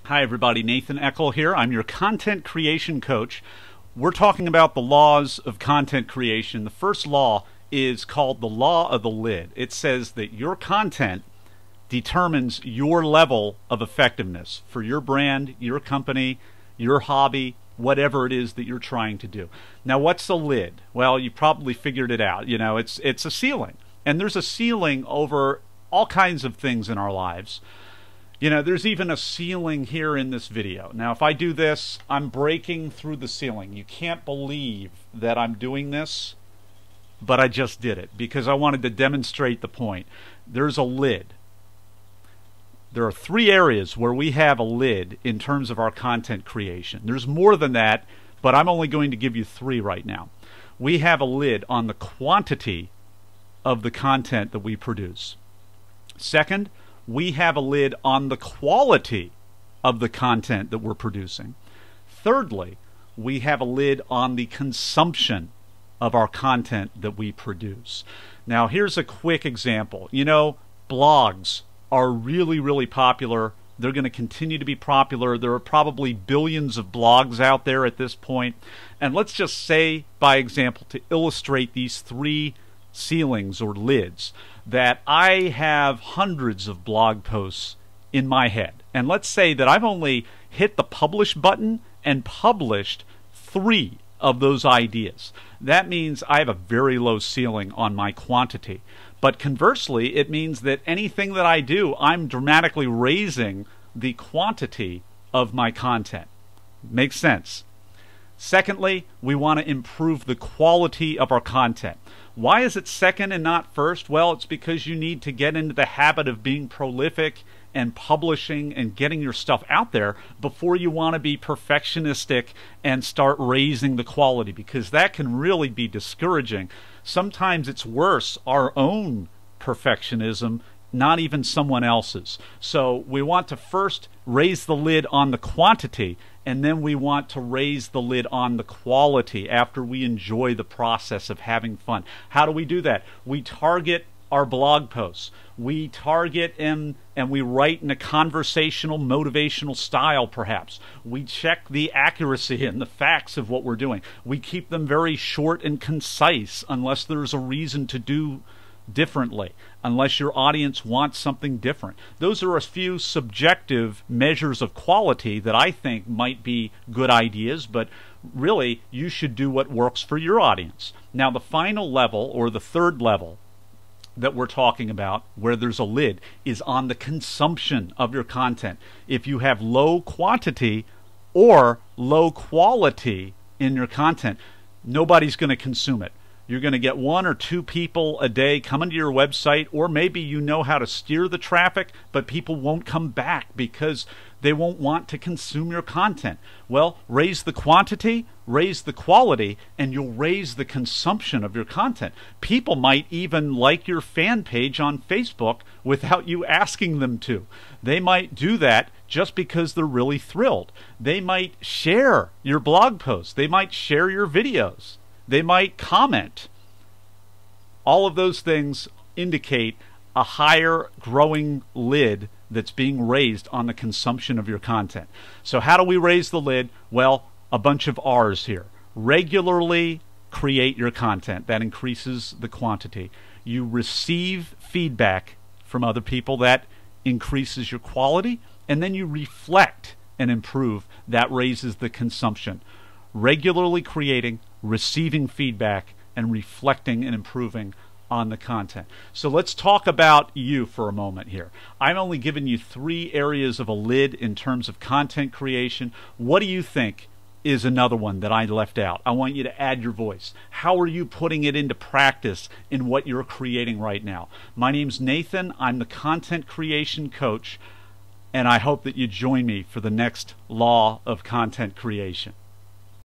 Hi everybody, Nathan Eckel here. I'm your content creation coach. We're talking about the laws of content creation. The first law is called the law of the lid. It says that your content determines your level of effectiveness for your brand, your company, your hobby, whatever it is that you're trying to do. Now, what's the lid? Well, you probably figured it out. You know, it's a ceiling. And there's a ceiling over all kinds of things in our lives. You know, there's even a ceiling here in this video. Now, if I do this, I'm breaking through the ceiling. You can't believe that I'm doing this, but I just did it because I wanted to demonstrate the point. There's a lid. There are three areas where we have a lid in terms of our content creation. There's more than that, but I'm only going to give you three right now. We have a lid on the quantity of the content that we produce. Second, we have a lid on the quality of the content that we're producing. Thirdly, we have a lid on the consumption of our content that we produce. Now, here's a quick example. You know, blogs are really popular. They're going to continue to be popular. There are probably billions of blogs out there at this point. And let's just say, by example, to illustrate these three ceilings or lids, that I have hundreds of blog posts in my head. And let's say that I've only hit the publish button and published 3 of those ideas. That means I have a very low ceiling on my quantity. But conversely, it means that anything that I do, I'm dramatically raising the quantity of my content. Makes sense? Secondly, we want to improve the quality of our content. Why is it second and not first? Well, it's because you need to get into the habit of being prolific and publishing and getting your stuff out there before you want to be perfectionistic and start raising the quality, because that can really be discouraging. Sometimes it's worse, our own perfectionism, not even someone else's. So we want to first raise the lid on the quantity, and then we want to raise the lid on the quality after we enjoy the process of having fun. How do we do that? We target our blog posts. We target and we write in a conversational, motivational style, perhaps. We check the accuracy and the facts of what we're doing. We keep them very short and concise unless there's a reason to do differently, unless your audience wants something different. Those are a few subjective measures of quality that I think might be good ideas, but really you should do what works for your audience. Now, the final level, or the third level that we're talking about, where there's a lid, is on the consumption of your content. If you have low quantity or low quality in your content, nobody's going to consume it. You're going to get 1 or 2 people a day coming to your website, or maybe you know how to steer the traffic, but people won't come back because they won't want to consume your content. Well, raise the quantity, raise the quality, and you'll raise the consumption of your content. People might even like your fan page on Facebook without you asking them to. They might do that just because they're really thrilled. They might share your blog posts. They might share your videos. They might comment. All of those things indicate a higher growing lid that's being raised on the consumption of your content. So how do we raise the lid? Well, a bunch of R's here. Regularly create your content. That increases the quantity. You receive feedback from other people. That increases your quality. And then you reflect and improve. That raises the consumption. Regularly creating, receiving feedback, and reflecting and improving on the content. So let's talk about you for a moment here. I'm only giving you 3 areas of a lid in terms of content creation. What do you think is another one that I left out? I want you to add your voice. How are you putting it into practice in what you're creating right now? My name's Nathan. I'm the content creation coach, and I hope that you join me for the next law of content creation.